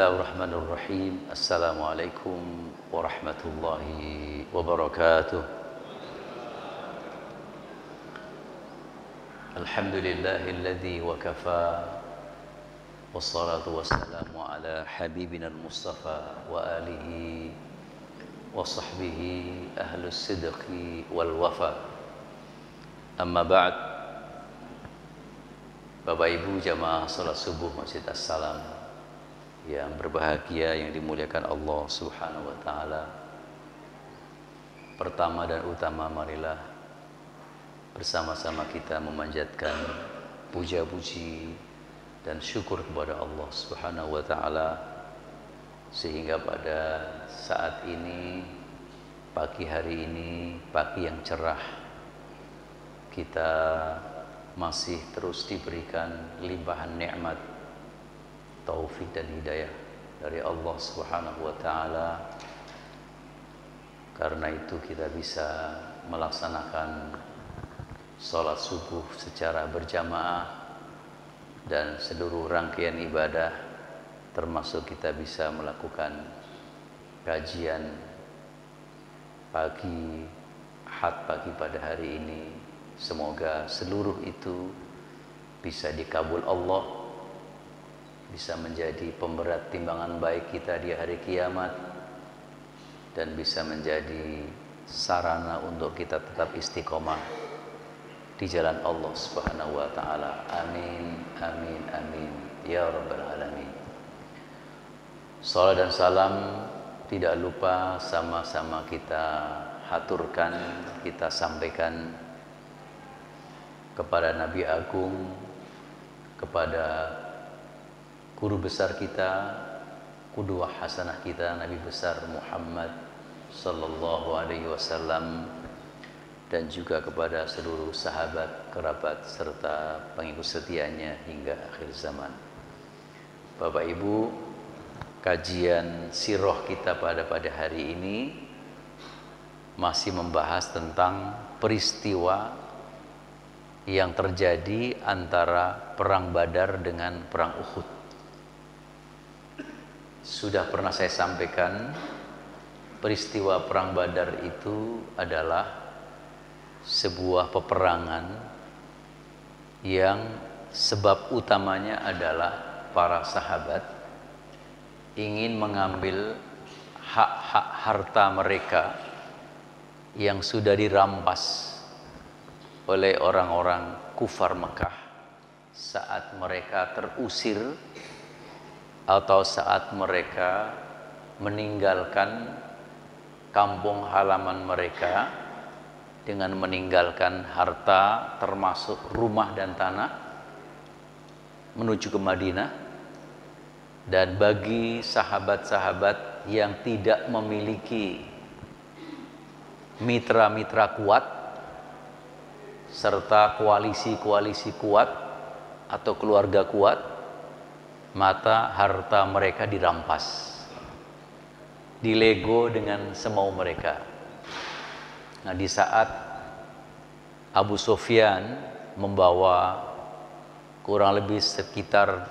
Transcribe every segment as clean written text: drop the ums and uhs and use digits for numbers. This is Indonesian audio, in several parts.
Bismillahirrahmanirrahim. Assalamualaikum warahmatullahi wabarakatuh. Alhamdulillahilladzi wa kafa. Wassalatu wassalamu ala habibina al-Mustafa wa alihi wa sahbihi ahlus sidqi wal wafa. Amma ba'd. Bapak Ibu jamaah salat subuh Masjid As-Salam yang berbahagia, yang dimuliakan Allah Subhanahu wa taala. Pertama dan utama, marilah bersama-sama kita memanjatkan puja-puji dan syukur kepada Allah Subhanahu wa taala sehingga pada saat ini, pagi hari ini, pagi yang cerah, kita masih terus diberikan limpahan nikmat, taufik dan hidayah dari Allah Subhanahu wa taala. Karena itu kita bisa melaksanakan salat subuh secara berjamaah dan seluruh rangkaian ibadah, termasuk kita bisa melakukan kajian pagi, ahad pagi pada hari ini. Semoga seluruh itu bisa dikabul Allah, bisa menjadi pemberat timbangan baik kita di hari kiamat, dan bisa menjadi sarana untuk kita tetap istiqomah di jalan Allah Subhanahu wa taala. Amin amin amin ya rabbal alamin. Salam dan salam tidak lupa sama-sama kita haturkan, kita sampaikan kepada Nabi Agung, kepada guru besar kita, qudwah hasanah kita, Nabi besar Muhammad sallallahu alaihi wasallam, dan juga kepada seluruh sahabat, kerabat serta pengikut setianya hingga akhir zaman. Bapak Ibu, kajian sirah kita pada hari ini masih membahas tentang peristiwa yang terjadi antara perang Badar dengan perang Uhud. Sudah pernah saya sampaikan, peristiwa perang Badar itu adalah sebuah peperangan yang sebab utamanya adalah para sahabat ingin mengambil hak-hak harta mereka yang sudah dirampas oleh orang-orang kufar Mekah saat mereka terusir atau saat mereka meninggalkan kampung halaman mereka dengan meninggalkan harta termasuk rumah dan tanah menuju ke Madinah. Dan bagi sahabat-sahabat yang tidak memiliki mitra-mitra kuat serta koalisi-koalisi kuat atau keluarga kuat, maka harta mereka dirampas, dilego dengan semau mereka. Nah, di saat Abu Sufyan membawa kurang lebih sekitar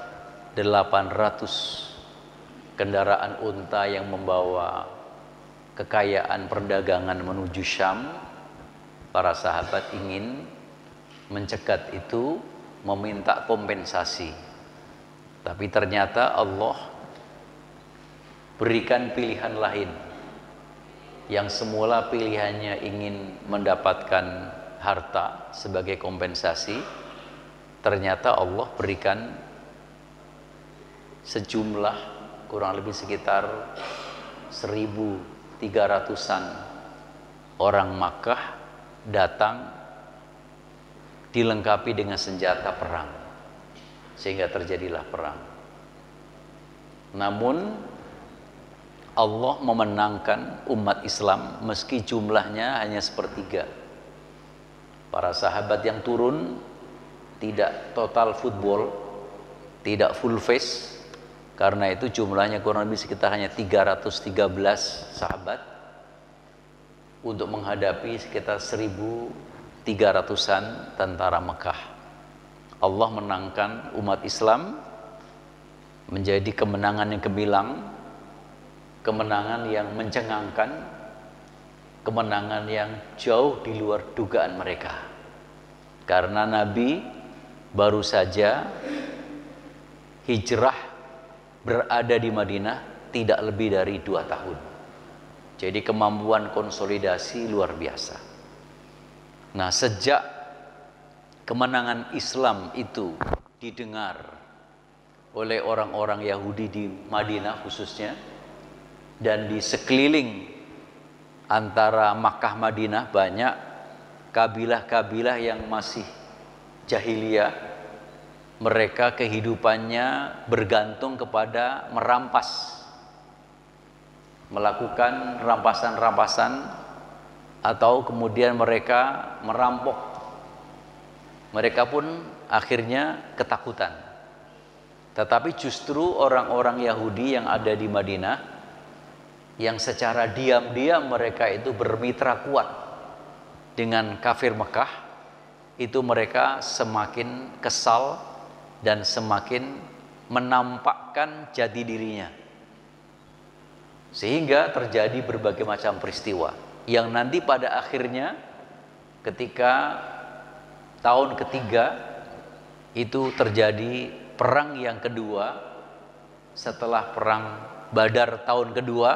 800 kendaraan unta yang membawa kekayaan perdagangan menuju Syam, para sahabat ingin mencegat itu, meminta kompensasi. Tapi ternyata Allah berikan pilihan lain. Yang semula pilihannya ingin mendapatkan harta sebagai kompensasi, ternyata Allah berikan sejumlah kurang lebih sekitar 1.300-an orang Makkah datang dilengkapi dengan senjata perang, sehingga terjadilah perang. Namun Allah memenangkan umat Islam meski jumlahnya hanya sepertiga. Para sahabat yang turun tidak total football, tidak full face, karena itu jumlahnya kurang lebih sekitar hanya 313 sahabat untuk menghadapi sekitar 1.300-an tentara Mekah. Allah menangkan umat Islam menjadi kemenangan yang gemilang, kemenangan yang mencengangkan, kemenangan yang jauh di luar dugaan mereka. Karena Nabi baru saja hijrah berada di Madinah tidak lebih dari 2 tahun. Jadi kemampuan konsolidasi luar biasa. Nah, sejak kemenangan Islam itu didengar oleh orang-orang Yahudi di Madinah khususnya, dan di sekeliling antara Makkah Madinah banyak kabilah-kabilah yang masih jahiliyah. Mereka kehidupannya bergantung kepada merampas, melakukan rampasan-rampasan, atau kemudian mereka merampok. Mereka pun akhirnya ketakutan. Tetapi justru orang-orang Yahudi yang ada di Madinah, yang secara diam-diam mereka itu bermitra kuat dengan kafir Mekah, itu mereka semakin kesal dan semakin menampakkan jati dirinya, sehingga terjadi berbagai macam peristiwa yang nanti pada akhirnya ketika tahun ketiga itu terjadi perang yang kedua setelah perang Badar tahun kedua.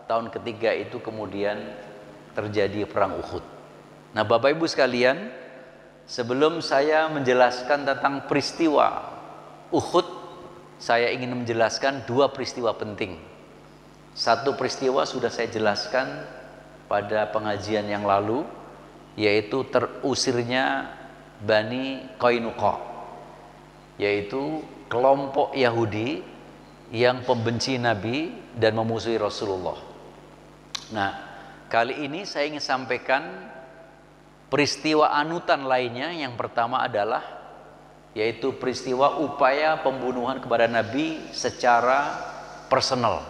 Tahun ketiga itu kemudian terjadi perang Uhud. Nah, Bapak Ibu sekalian, sebelum saya menjelaskan tentang peristiwa Uhud, saya ingin menjelaskan 2 peristiwa penting. Satu peristiwa sudah saya jelaskan pada pengajian yang lalu, yaitu terusirnya Bani Qainuqa, yaitu kelompok Yahudi yang pembenci Nabi dan memusuhi Rasulullah. Nah, kali ini saya ingin sampaikan peristiwa anutan lainnya. Yang pertama adalah yaitu peristiwa upaya pembunuhan kepada Nabi secara personal.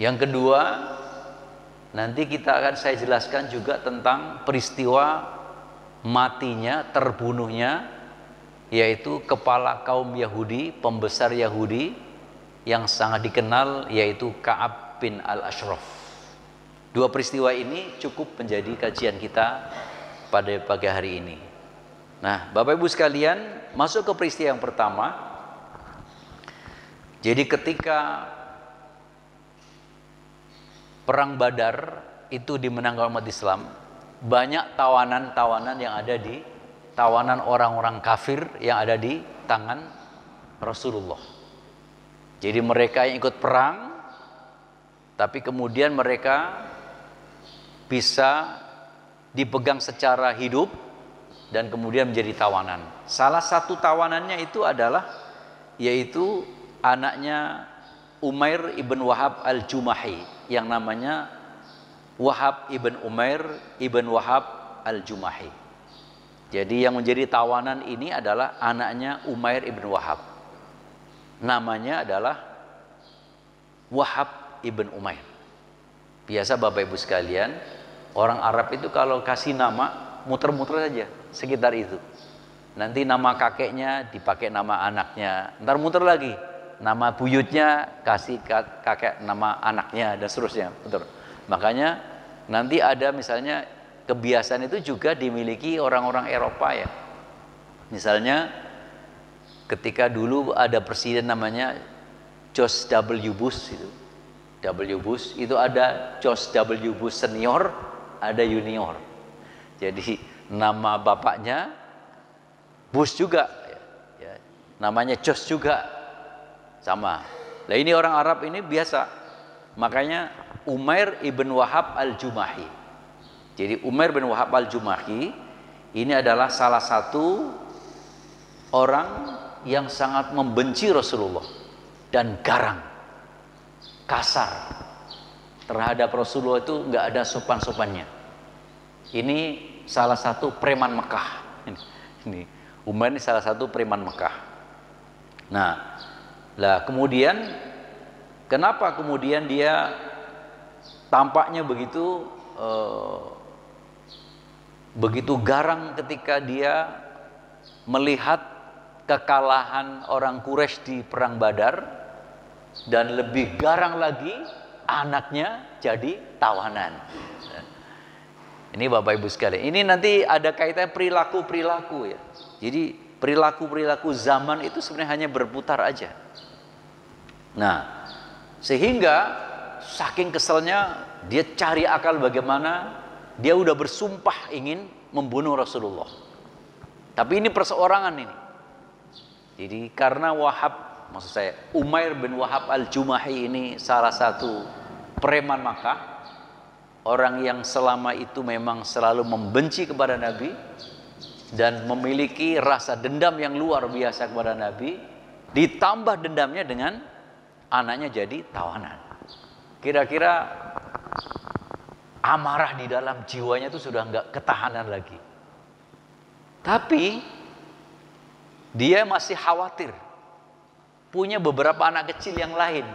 Yang kedua, nanti saya jelaskan juga tentang peristiwa matinya, terbunuhnya, yaitu kepala kaum Yahudi, pembesar Yahudi yang sangat dikenal, yaitu Ka'ab bin Al-Ashraf. 2 peristiwa ini cukup menjadi kajian kita pada pagi hari ini. Nah, Bapak Ibu sekalian, masuk ke peristiwa yang pertama. Jadi ketika perang Badar itu dimenangkan umat Islam, banyak tawanan-tawanan yang ada di tawanan orang-orang kafir yang ada di tangan Rasulullah. Jadi mereka yang ikut perang, tapi kemudian mereka bisa dipegang secara hidup dan kemudian menjadi tawanan. Salah satu tawanannya itu adalah yaitu anaknya Umair ibn Wahab al-Jumahi, yang namanya Wahab ibn Umair ibn Wahab al-Jumahi. Jadi yang menjadi tawanan ini adalah anaknya Umair ibn Wahab. Namanya adalah Wahab ibn Umair. Biasa Bapak Ibu sekalian, orang Arab itu kalau kasih nama muter-muter saja sekitar itu. Nanti nama kakeknya dipakai nama anaknya, ntar muter lagi. Nama buyutnya kasih kakek nama anaknya dan seterusnya. Betul. Makanya nanti ada misalnya kebiasaan itu juga dimiliki orang-orang Eropa ya. Misalnya ketika dulu ada presiden namanya George W. Bush itu. W. Bush itu ada George W. Bush senior, ada junior. Jadi nama bapaknya Bush juga, ya. Namanya George juga sama. Nah ini orang Arab ini biasa, makanya Umair ibn Wahab al-Jumahi. Jadi Umair bin Wahab al-Jumahi ini adalah salah satu orang yang sangat membenci Rasulullah dan garang, kasar terhadap Rasulullah, itu nggak ada sopan-sopannya. Ini salah satu preman Mekah. Ini Umair ini salah satu preman Mekah. Nah, lah kemudian kenapa kemudian dia tampaknya begitu begitu garang ketika dia melihat kekalahan orang Quraisy di perang Badar, dan lebih garang lagi anaknya jadi tawanan. Ini Bapak Ibu sekalian, ini nanti ada kaitannya perilaku-perilaku ya. Jadi perilaku-perilaku zaman itu sebenarnya hanya berputar aja. Nah, sehingga saking keselnya dia cari akal bagaimana dia udah bersumpah ingin membunuh Rasulullah. Tapi ini perseorangan ini. Jadi karena Umair bin Wahab al-Jumahi ini salah satu preman Makkah, orang yang selama itu memang selalu membenci kepada Nabi dan memiliki rasa dendam yang luar biasa kepada Nabi, ditambah dendamnya dengan anaknya jadi tawanan. Kira-kira amarah di dalam jiwanya itu sudah nggak ketahanan lagi. Tapi dia masih khawatir punya beberapa anak kecil yang lain.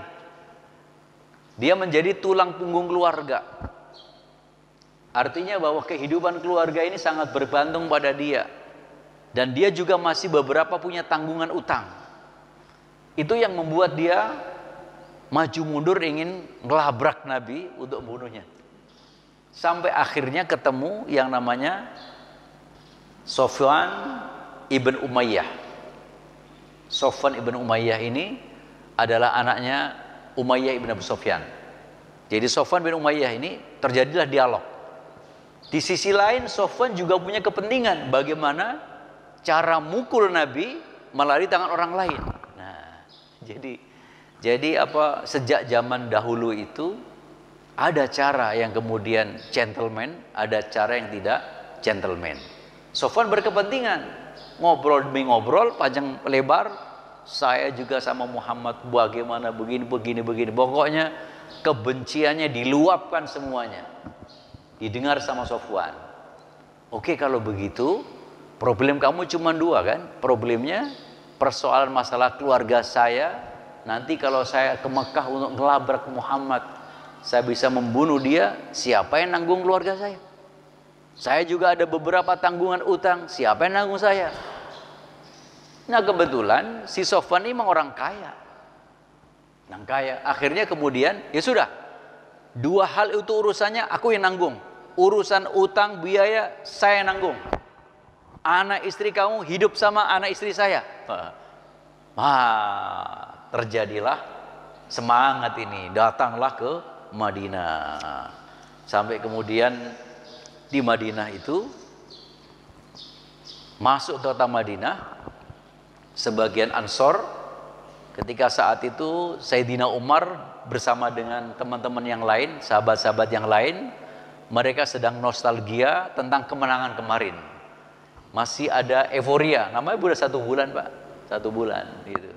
Dia menjadi tulang punggung keluarga. Artinya bahwa kehidupan keluarga ini sangat bergantung pada dia. Dan dia juga masih beberapa punya tanggungan utang. Itu yang membuat dia maju mundur ingin ngelabrak Nabi untuk membunuhnya. Sampai akhirnya ketemu yang namanya Sofwan ibn Umayyah. Sofwan ibn Umayyah ini adalah anaknya Umayyah ibn Abu Sufyan. Jadi Sofwan bin Umayyah ini terjadilah dialog. Di sisi lain Sofwan juga punya kepentingan bagaimana cara mukul Nabi melalui tangan orang lain. Nah, jadi sejak zaman dahulu itu ada cara yang kemudian gentleman, ada cara yang tidak gentleman. Sofwan berkepentingan ngobrol demi ngobrol panjang lebar, saya juga sama Muhammad bagaimana begini. Pokoknya kebenciannya diluapkan semuanya. Didengar sama Sofwan. Oke, kalau begitu problem kamu cuma dua kan? Problemnya persoalan masalah keluarga saya. Nanti kalau saya ke Mekah untuk ngelabrak Muhammad, saya bisa membunuh dia, siapa yang nanggung keluarga saya? Saya juga ada beberapa tanggungan utang, siapa yang nanggung saya? Nah kebetulan si Sofwan ini memang orang kaya. Akhirnya kemudian ya sudah, dua hal itu urusannya aku yang nanggung. Urusan utang biaya saya nanggung. Anak istri kamu hidup sama anak istri saya. Terjadilah semangat ini, datanglah ke Madinah. Sampai kemudian di Madinah itu, masuk ke kota Madinah, sebagian Ansor, ketika saat itu Sayyidina Umar bersama dengan teman-teman yang lain, sahabat-sahabat yang lain, mereka sedang nostalgia tentang kemenangan kemarin. Masih ada euforia, namanya udah 1 bulan Pak, 1 bulan gitu.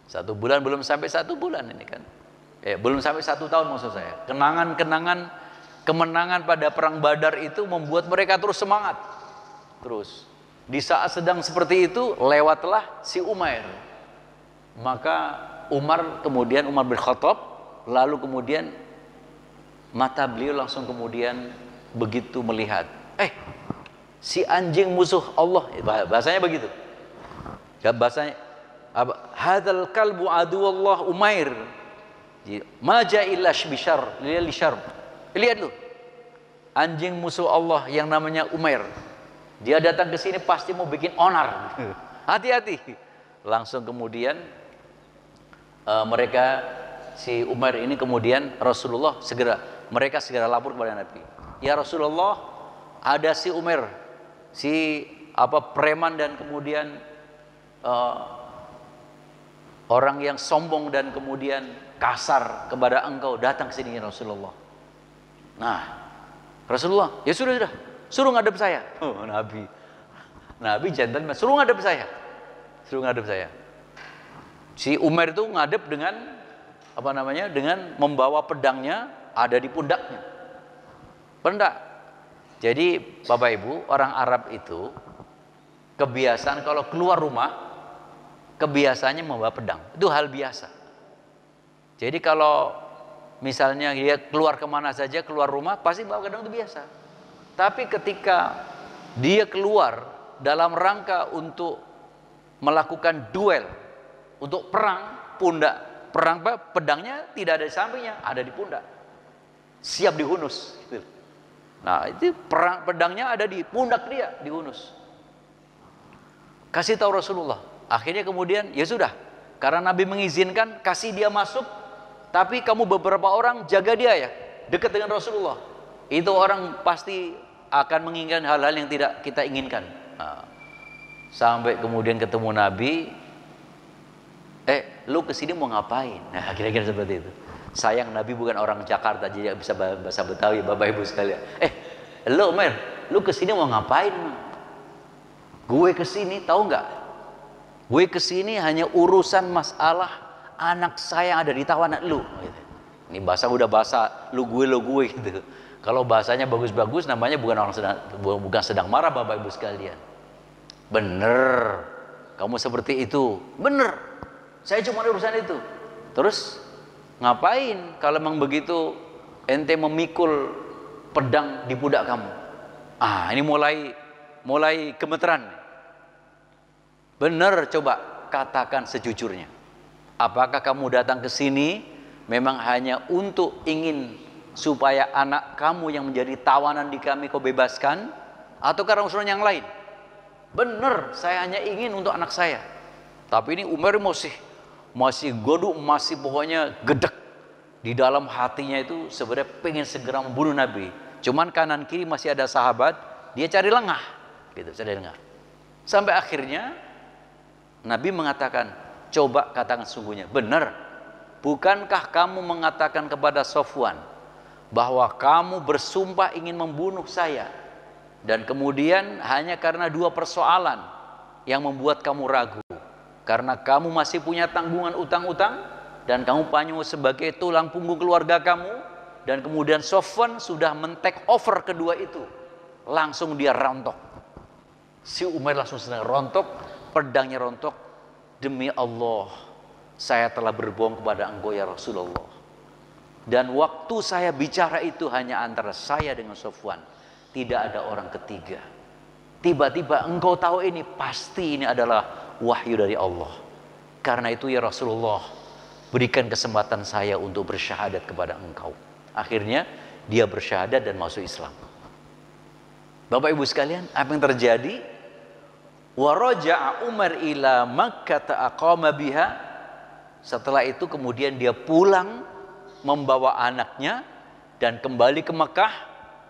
1 bulan, belum sampai 1 bulan ini kan, belum sampai 1 tahun maksud saya. Kemenangan pada perang Badar itu membuat mereka terus semangat. Terus di saat sedang seperti itu lewatlah si Umair. Maka Umar bin Khattab, lalu kemudian mata beliau langsung kemudian begitu melihat, si anjing musuh Allah, bahasanya begitu. Bahasanya hadzal kalbu aduwallah Umair. Maja illa bishar li syarb. Lihat lu, anjing musuh Allah yang namanya Umair. Dia datang ke sini pasti mau bikin onar. Hati-hati. Langsung kemudian si Umair ini kemudian mereka segera lapor kepada Nabi. Ya Rasulullah, ada si Umair, preman dan kemudian orang yang sombong dan kemudian kasar kepada engkau datang ke sini ya Rasulullah. Nah, Rasulullah, ya sudah, suruh ngadep saya. Nabi gentleman, suruh ngadep saya. Si Umar itu ngadep dengan dengan membawa pedangnya ada di pundaknya. Pendak. Jadi Bapak Ibu, orang Arab itu kebiasaan kalau keluar rumah kebiasaannya membawa pedang. Itu hal biasa. Jadi kalau misalnya dia keluar kemana saja, keluar rumah pasti bawa pedang, itu biasa. Tapi ketika dia keluar dalam rangka untuk melakukan duel untuk perang, pedangnya tidak ada di sampingnya, ada di pundak, siap dihunus gitu. Nah itu pedangnya ada di pundak dia, dihunus. Kasih tahu Rasulullah. Akhirnya kemudian ya sudah, karena Nabi mengizinkan, kasih dia masuk, tapi kamu beberapa orang jaga dia ya, dekat dengan Rasulullah. Itu orang pasti akan menginginkan hal-hal yang tidak kita inginkan. Nah, sampai kemudian ketemu Nabi, lu kesini mau ngapain? Nah kira-kira seperti itu. Sayang Nabi bukan orang Jakarta, jadi bisa bahasa Betawi, Bapak Ibu sekalian. Lu kesini mau ngapain? Gue kesini, tahu nggak? Gue kesini hanya urusan masalah anak saya yang ada di tawanan lu. Gitu. Ini bahasa udah bahasa lu gue gitu. Kalau bahasanya bagus-bagus, namanya bukan sedang marah, Bapak Ibu sekalian. Bener, kamu seperti itu. Bener, saya cuma urusan itu. Terus ngapain kalau memang begitu ente memikul pedang di pundak kamu? Ini mulai gemeteran. Benar, coba katakan sejujurnya. Apakah kamu datang ke sini memang hanya untuk ingin supaya anak kamu yang menjadi tawanan di kami kau bebaskan, atau karena urusan yang lain? Benar, saya hanya ingin untuk anak saya. Tapi ini Umar masih goduk, masih pokoknya gedek. Di dalam hatinya itu sebenarnya pengen segera membunuh Nabi. Cuman kanan kiri masih ada sahabat, dia cari lengah, gitu, cari lengah. Sampai akhirnya Nabi mengatakan, coba katakan sungguhnya, benar, bukankah kamu mengatakan kepada Sofwan bahwa kamu bersumpah ingin membunuh saya, dan kemudian hanya karena 2 persoalan yang membuat kamu ragu, karena kamu masih punya tanggungan utang-utang dan kamu panyu sebagai tulang punggung keluarga kamu, dan kemudian Sofwan sudah men-take over kedua itu, langsung dia rontok. Si Umar langsung sedang rontok, pedangnya rontok. Demi Allah, saya telah berbohong kepada engkau ya Rasulullah. Dan waktu saya bicara itu hanya antara saya dengan Sofwan, tidak ada orang ketiga. Tiba-tiba engkau tahu ini, pasti ini adalah wahyu dari Allah. Karena itu ya Rasulullah, berikan kesempatan saya untuk bersyahadat kepada engkau. Akhirnya dia bersyahadat dan masuk Islam. Bapak Ibu sekalian, apa yang terjadi? Wa raja'a Umar ila Makkah aqama biha. Setelah itu kemudian dia pulang membawa anaknya dan kembali ke Mekah,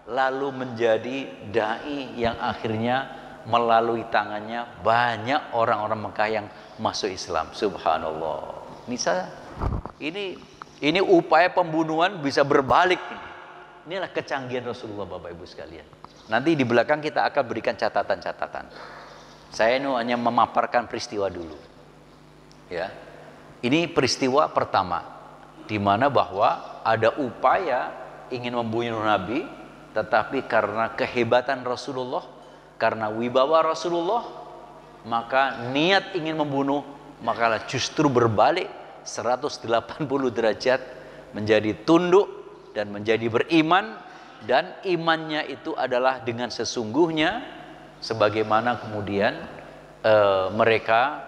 lalu menjadi dai yang akhirnya melalui tangannya banyak orang-orang Mekah yang masuk Islam. Subhanallah. Ini upaya pembunuhan bisa berbalik. Inilah kecanggihan Rasulullah, Bapak Ibu sekalian. Nanti di belakang kita akan berikan catatan-catatan. Saya ini hanya memaparkan peristiwa dulu. Ya. Ini peristiwa pertama di mana bahwa ada upaya ingin membunuh Nabi, tetapi karena kehebatan Rasulullah, karena wibawa Rasulullah, maka niat ingin membunuh maka justru berbalik 180 derajat, menjadi tunduk dan menjadi beriman, dan imannya itu adalah dengan sesungguhnya, sebagaimana kemudian mereka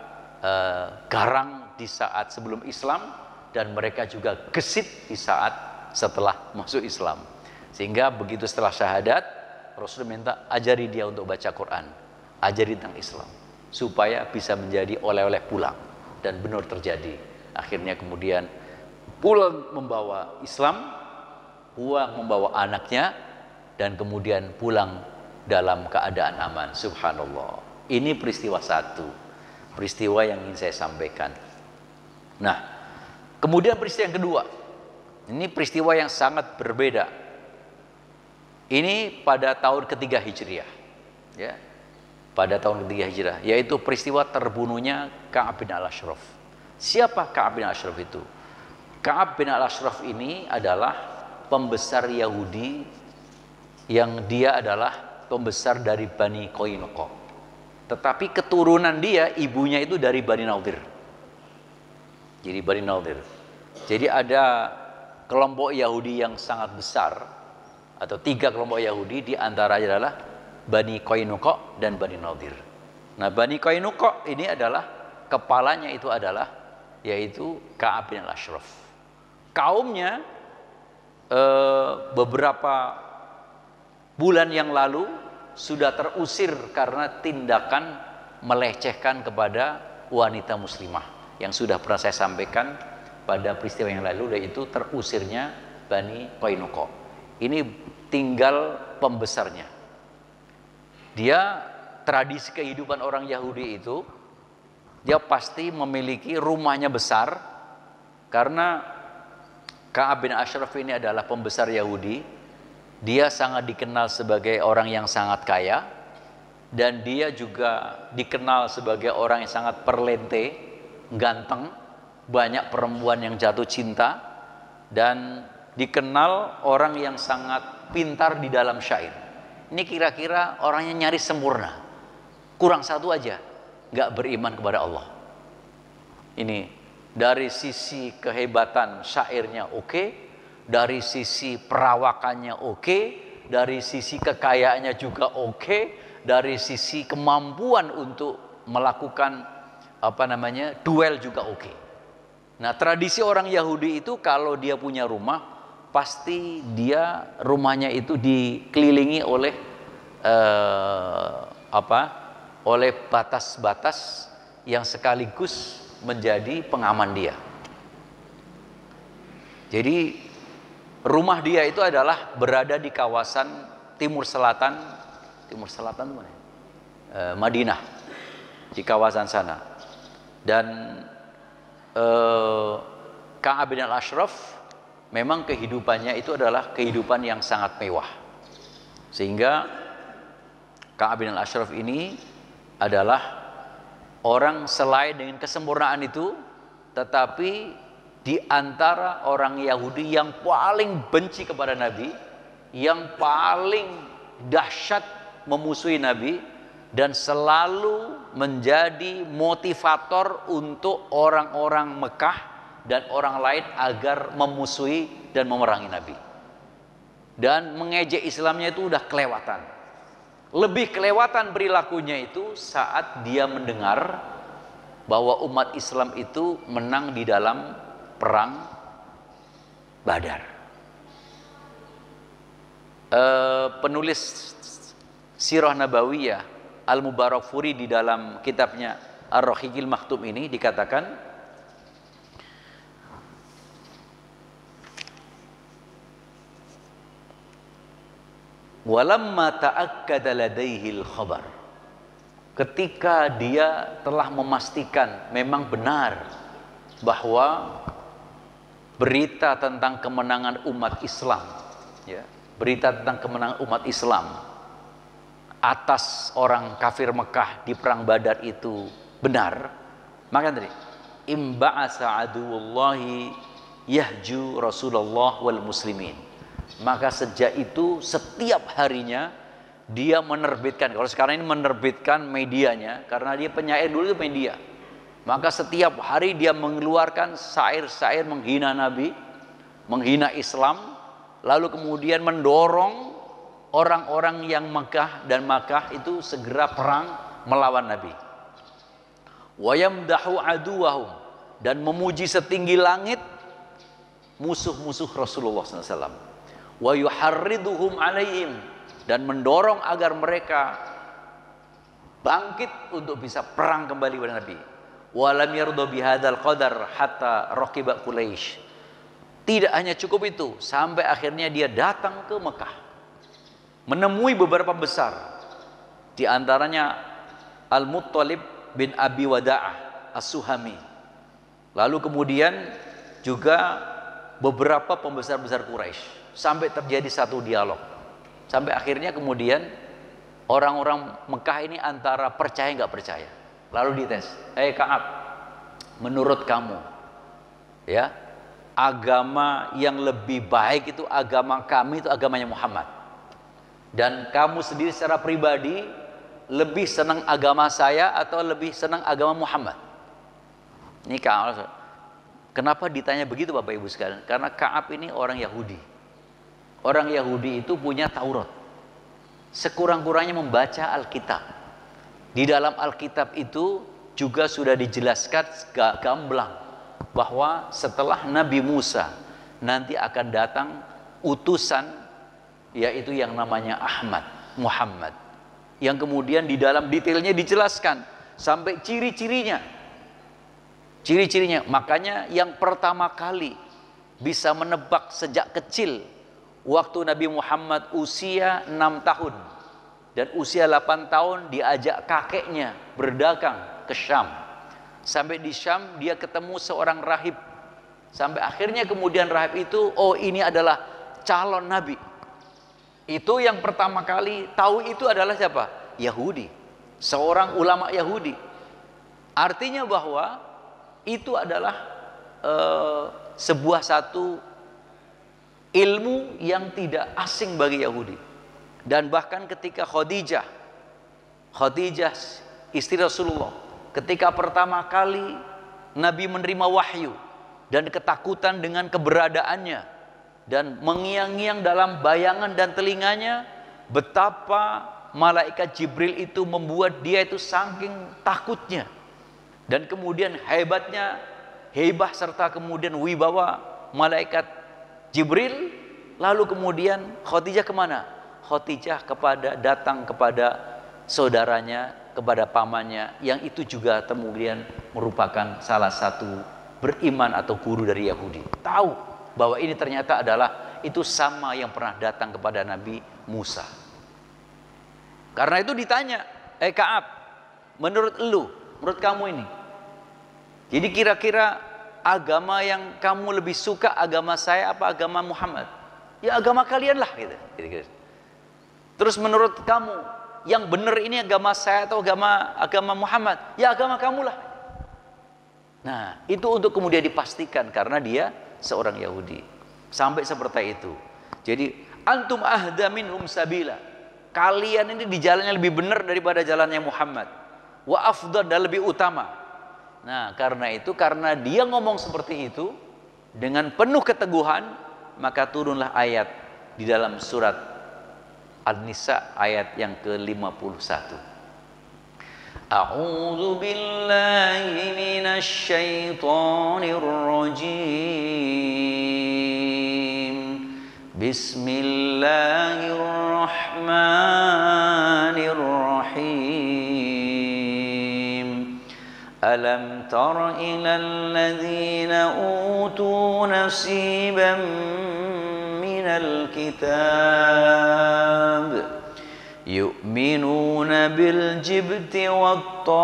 garang di saat sebelum Islam, dan mereka juga gesit di saat setelah masuk Islam. Sehingga begitu setelah syahadat, Rasul minta ajari dia untuk baca Quran, ajari tentang Islam, supaya bisa menjadi oleh-oleh pulang. Dan benar terjadi. Akhirnya kemudian pulang membawa Islam, pulang membawa anaknya, dan kemudian pulang dalam keadaan aman. Subhanallah. Ini peristiwa satu, peristiwa yang ingin saya sampaikan. Nah, kemudian peristiwa yang kedua, ini peristiwa yang sangat berbeda. Ini pada tahun ketiga Hijriah, ya, pada tahun ketiga Hijriah, yaitu peristiwa terbunuhnya Ka'ab bin Al-Ashraf. Siapa Ka'ab bin Al-Ashraf itu? Ka'ab bin Al-Ashraf ini adalah pembesar Yahudi yang dia adalah pembesar dari Bani Qainuqa. Tetapi keturunan dia, ibunya itu dari Bani Nadir. Jadi Bani Nadir. Jadi ada kelompok Yahudi yang sangat besar, atau 3 kelompok Yahudi, di antaranya adalah Bani Qainuqa dan Bani Nadir. Nah, Bani Qainuqa ini adalah kepalanya itu adalah yaitu Ka'ab bin al-Ashraf. Kaumnya beberapa bulan yang lalu sudah terusir karena tindakan melecehkan kepada wanita muslimah yang sudah pernah saya sampaikan pada peristiwa yang lalu, yaitu terusirnya Bani Qainuqa. Ini tinggal pembesarnya. Dia tradisi kehidupan orang Yahudi itu, dia pasti memiliki rumahnya besar karena Ka'ab bin Ashraf ini adalah pembesar Yahudi. Dia sangat dikenal sebagai orang yang sangat kaya dan dia juga dikenal sebagai orang yang sangat perlente, ganteng, banyak perempuan yang jatuh cinta, dan dikenal orang yang sangat pintar di dalam syair. Ini kira-kira orangnya nyaris sempurna, kurang satu aja, nggak beriman kepada Allah. Ini dari sisi kehebatan syairnya oke, dari sisi perawakannya oke, dari sisi kekayaannya juga oke, dari sisi kemampuan untuk melakukan duel juga oke. Nah, tradisi orang Yahudi itu kalau dia punya rumah, pasti dia rumahnya itu dikelilingi oleh oleh batas-batas yang sekaligus menjadi pengaman dia. Jadi rumah dia itu adalah berada di kawasan timur selatan mana? Madinah, di kawasan sana. Dan Ka'ab bin al-Ashraf memang kehidupannya itu adalah kehidupan yang sangat mewah, sehingga Ka'ab bin al-Ashraf ini adalah orang selain dengan kesempurnaan itu, tetapi di antara orang Yahudi yang paling benci kepada Nabi, yang paling dahsyat memusuhi Nabi, dan selalu menjadi motivator untuk orang-orang Mekah dan orang lain agar memusuhi dan memerangi Nabi. Dan mengejek Islamnya itu udah kelewatan. Lebih kelewatan perilakunya itu saat dia mendengar bahwa umat Islam itu menang di dalam perang Badar. Penulis Sirah Nabawiyah Al-Mubarakfuri di dalam kitabnya Ar-Rahiqil Maktum ini dikatakan, walamma ta'akkada ladaihil khabar, ketika dia telah memastikan memang benar bahwa berita tentang kemenangan umat Islam, ya, berita tentang kemenangan umat Islam atas orang kafir Mekah di perang Badar itu benar, maka tadi imba'asa aduwullahi yahju Rasulullah wal muslimin. Maka sejak itu setiap harinya dia menerbitkan, kalau sekarang ini menerbitkan medianya, karena dia penyair dulu itu media, maka setiap hari dia mengeluarkan syair-syair menghina Nabi, menghina Islam, lalu kemudian mendorong orang-orang yang Mekah dan Makkah itu segera perang melawan Nabi. Wa yamdahu aduwahum, dan memuji setinggi langit musuh-musuh Rasulullah SAW. Wa yuharriduhum alaihim, dan mendorong agar mereka bangkit untuk bisa perang kembali kepada Nabi. Wa lam yarda bihadzal qadar hatta raqiba Quraisy. Tidak hanya cukup itu, sampai akhirnya dia datang ke Mekah, menemui beberapa besar, di antaranya Al-Muttalib bin Abi Wada'ah As-Suhami. Lalu kemudian juga beberapa pembesar-besar Quraisy, sampai terjadi satu dialog. Sampai akhirnya kemudian orang-orang Mekah ini antara percaya nggak percaya. Lalu dites, Ka'ab, menurut kamu, ya, agama yang lebih baik itu agama kami, itu agamanya Muhammad, dan kamu sendiri secara pribadi lebih senang agama saya atau lebih senang agama Muhammad? Ini Ka'ab. Kenapa ditanya begitu Bapak Ibu sekalian? Karena Ka'ab ini orang Yahudi. Orang Yahudi itu punya Taurat, sekurang-kurangnya membaca Alkitab, Di dalam Alkitab itu juga sudah dijelaskan gamblang bahwa setelah Nabi Musa nanti akan datang utusan, yaitu yang namanya Muhammad, yang kemudian di dalam detailnya dijelaskan sampai ciri-cirinya. Makanya yang pertama kali bisa menebak sejak kecil, waktu Nabi Muhammad usia 6 tahun dan usia 8 tahun diajak kakeknya berdagang ke Syam. Sampai di Syam dia ketemu seorang rahib. Sampai akhirnya kemudian rahib itu, oh ini adalah calon Nabi. Itu yang pertama kali tahu itu adalah siapa? Yahudi. Seorang ulama Yahudi. Artinya bahwa itu adalah sebuah satu ilmu yang tidak asing bagi Yahudi. Dan bahkan ketika Khadijah istri Rasulullah, ketika pertama kali Nabi menerima wahyu dan ketakutan dengan keberadaannya dan mengiang-ngiang dalam bayangan dan telinganya, betapa malaikat Jibril itu membuat dia itu saking takutnya. Dan kemudian heibah serta kemudian wibawa malaikat Jibril. Lalu kemudian Khadijah kemana? Khadijah datang kepada saudaranya, kepada pamannya, yang itu juga kemudian merupakan salah satu beriman atau guru dari Yahudi. Tahu bahwa ini ternyata adalah itu sama yang pernah datang kepada Nabi Musa. Karena itu ditanya, Ka'ab, menurut kamu ini, jadi kira-kira agama yang kamu lebih suka, agama saya apa agama Muhammad? Ya agama kalian lah gitu. Terus menurut kamu yang benar ini agama saya atau agama Muhammad? Ya agama kamu lah. Nah, itu untuk kemudian dipastikan karena dia seorang Yahudi. Sampai seperti itu. Jadi antum ahda minhum sabila. Kalian ini di jalannya lebih benar daripada jalannya Muhammad. Wa afdal, dan lebih utama. Nah, karena itu, karena dia ngomong seperti itu dengan penuh keteguhan, maka turunlah ayat di dalam surat An-Nisa ayat yang ke-51. A'udzu billahi minasy syaithanir rajim. Bismillahirrahmanirrahim. Alam tara ilal ladzina utu nasiban minal kitab yu'minuna bil jibti wat taghut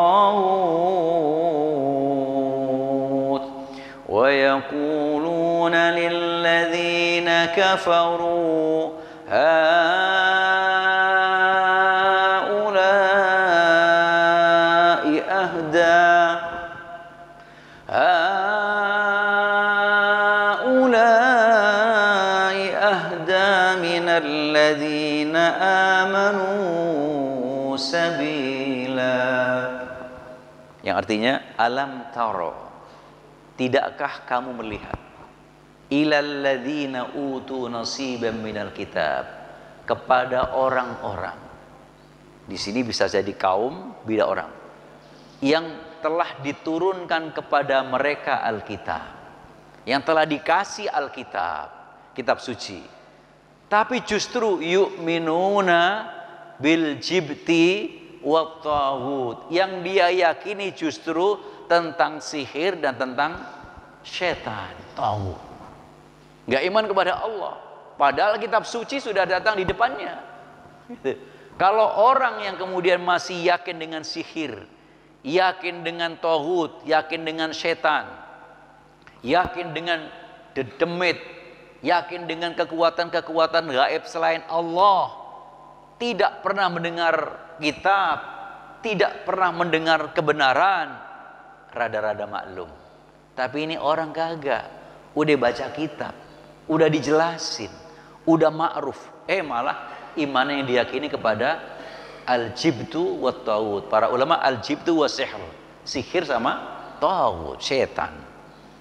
wa yaquluna lil ladzina kafaru haula'i ahda minal ladzina amanu sabila. Yang artinya, alam taro, tidakkah kamu melihat, ilal ladzina utu nasiban minal kitab, kepada orang-orang, di sini bisa jadi kaum, bila orang, yang telah diturunkan kepada mereka Alkitab, yang telah dikasih Alkitab, kitab suci, tapi justru yu'minuna bil jibti wat taghut, yang dia yakini justru tentang sihir dan tentang setan, taghut. Enggak iman kepada Allah, padahal kitab suci sudah datang di depannya. Kalau orang yang kemudian masih yakin dengan sihir, yakin dengan taghut, yakin dengan setan, yakin dengan demit, yakin dengan kekuatan-kekuatan gaib selain Allah, tidak pernah mendengar kitab, tidak pernah mendengar kebenaran, rada-rada maklum. Tapi ini orang kagak, udah baca kitab, udah dijelasin, udah ma'ruf, malah imannya yang diyakini kepada al-jibtu wa taghut. Para ulama al-jibtu wa sihr, sihir sama taghut, setan.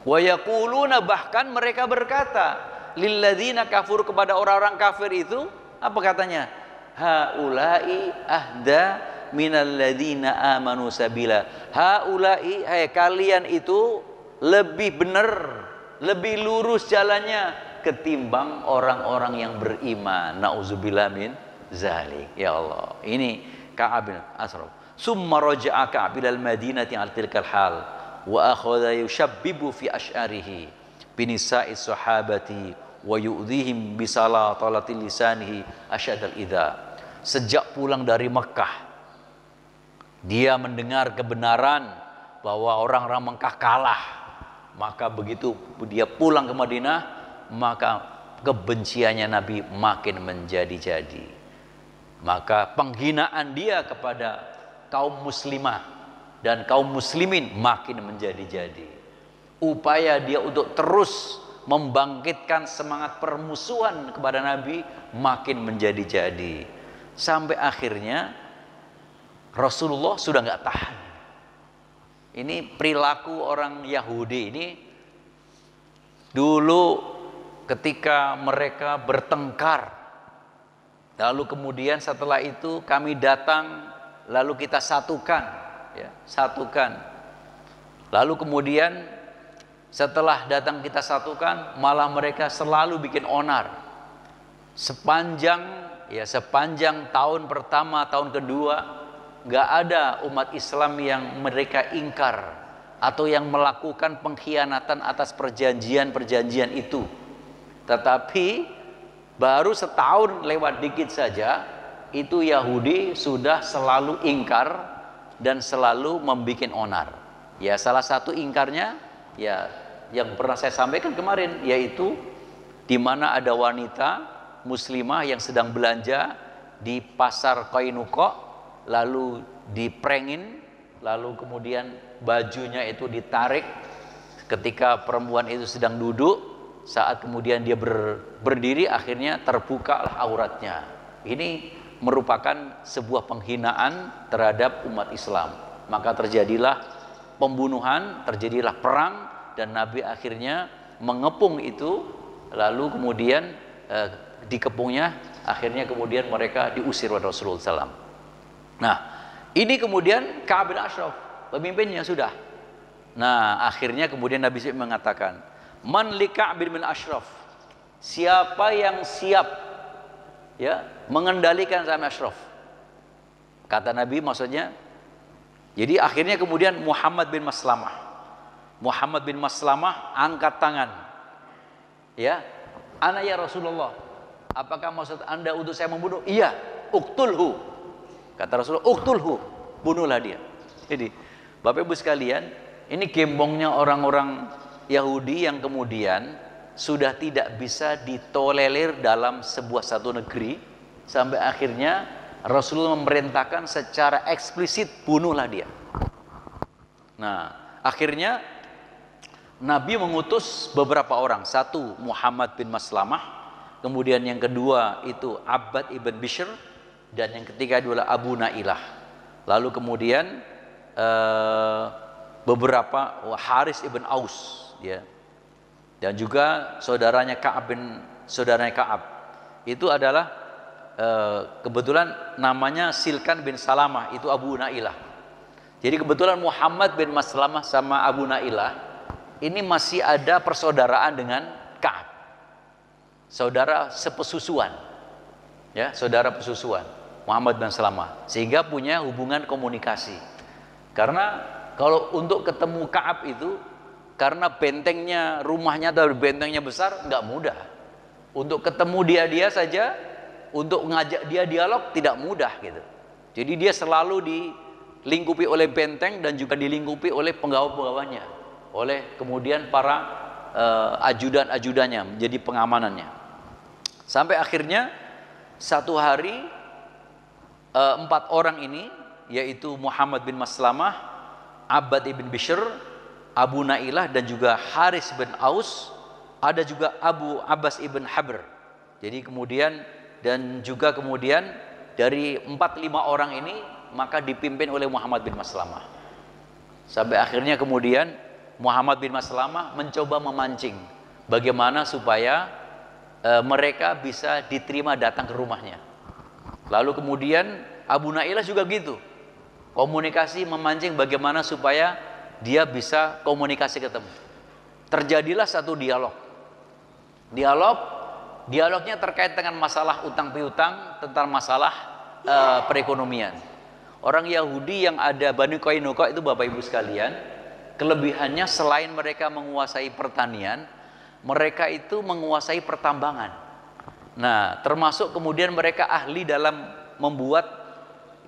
Wa yaquluna, bahkan mereka berkata, lilladzina kafur, kepada orang-orang kafir itu, apa katanya? Haula'i ahda minalladzina amanu sabila. Haula'i, hai kalian itu lebih benar, lebih lurus jalannya ketimbang orang-orang yang beriman. Nauzubillah min zalik. Ya Allah. Ini Ka'ab bin Ashraf. Summa raja'a Ka'ab ilal Madinati al tilkal hal wa akhadha yushabbibu fi asy'arihi binisa'i sahabati wa yu'dhihim bisalatalatil lisanihi asyadal idza. Sejak pulang dari Mekah, dia mendengar kebenaran bahwa orang-orang Mekah kalah. Maka begitu dia pulang ke Madinah, maka kebenciannya Nabi makin menjadi-jadi. Maka penghinaan dia kepada kaum muslimah dan kaum muslimin makin menjadi-jadi. Upaya dia untuk terus membangkitkan semangat permusuhan kepada Nabi makin menjadi-jadi. Sampai akhirnya Rasulullah sudah nggak tahan. Ini perilaku orang Yahudi ini. Dulu ketika mereka bertengkar, lalu kemudian setelah itu kami datang, lalu kita satukan, ya, satukan. Lalu kemudian setelah datang kita satukan, malah mereka selalu bikin onar. Sepanjang tahun pertama, tahun kedua, nggak ada umat Islam yang mereka ingkar atau yang melakukan pengkhianatan atas perjanjian-perjanjian itu. Tetapi baru setahun lewat dikit saja, itu Yahudi sudah selalu ingkar dan selalu membuat onar. Ya, salah satu ingkarnya ya yang pernah saya sampaikan kemarin, yaitu di mana ada wanita muslimah yang sedang belanja di pasar Qainuqa, lalu diprengin, lalu kemudian bajunya itu ditarik ketika perempuan itu sedang duduk. Saat kemudian dia berdiri, akhirnya terbukalah auratnya. Ini merupakan sebuah penghinaan terhadap umat Islam. Maka terjadilah pembunuhan, terjadilah perang, dan Nabi akhirnya mengepung itu, lalu kemudian dikepungnya, akhirnya kemudian mereka diusir oleh Rasulullah SAW. Nah, ini kemudian Ka'ab bin Ashraf, pemimpinnya sudah. Nah, akhirnya kemudian Nabi SAW mengatakan, man li Ka'ab bin Ashraf, siapa yang siap ya mengendalikan Ka'ab bin Ashraf? Kata Nabi, maksudnya, jadi akhirnya kemudian Muhammad bin Maslamah angkat tangan, ya, ana ya Rasulullah, apakah maksud anda untuk saya membunuh? Iya, uqtulhu. Kata Rasulullah, uqtulhu, bunuhlah dia. Jadi Bapak Ibu sekalian, ini gembongnya orang-orang Yahudi yang kemudian sudah tidak bisa ditolerir dalam sebuah satu negeri, sampai akhirnya Rasulullah memerintahkan secara eksplisit, bunuhlah dia. Nah, akhirnya Nabi mengutus beberapa orang. Satu, Muhammad bin Maslamah, kemudian yang kedua itu Abbad ibn Bishr, dan yang ketiga adalah Abu Nailah. Lalu kemudian beberapa Haris ibn Aus, ya, dan juga saudaranya Ka'ab. Itu adalah kebetulan namanya Silkan bin Salamah, itu Abu Nailah. Jadi kebetulan Muhammad bin Maslamah sama Abu Nailah ini masih ada persaudaraan dengan Ka'ab, saudara sepesusuan, ya, saudara pesusuan. Muhammad bin Salamah, sehingga punya hubungan komunikasi. Karena kalau untuk ketemu Ka'ab itu, karena bentengnya, rumahnya atau bentengnya besar, nggak mudah. Untuk ketemu dia saja, untuk ngajak dia dialog tidak mudah gitu. Jadi dia selalu dilingkupi oleh benteng dan juga dilingkupi oleh penggawa-penggawanya, oleh kemudian para ajudan-ajudannya, menjadi pengamanannya. Sampai akhirnya satu hari 4 orang ini, yaitu Muhammad bin Maslamah, Abbad ibn Bishr, Abu Nailah, dan juga Haris bin Aus, ada juga Abu Abbas ibn Habr. Jadi kemudian, dan juga kemudian dari 4-5 orang ini maka dipimpin oleh Muhammad bin Maslamah. Sampai akhirnya kemudian Muhammad bin Maslamah mencoba memancing bagaimana supaya mereka bisa diterima datang ke rumahnya. Lalu kemudian Abu Nailah juga gitu. Komunikasi memancing bagaimana supaya dia bisa komunikasi ketemu. Terjadilah satu dialog. Dialognya terkait dengan masalah utang piutang, tentang masalah perekonomian. Orang Yahudi yang ada Bani Qainuqa itu Bapak Ibu sekalian, kelebihannya selain mereka menguasai pertanian, mereka itu menguasai pertambangan. Nah, termasuk kemudian mereka ahli dalam membuat,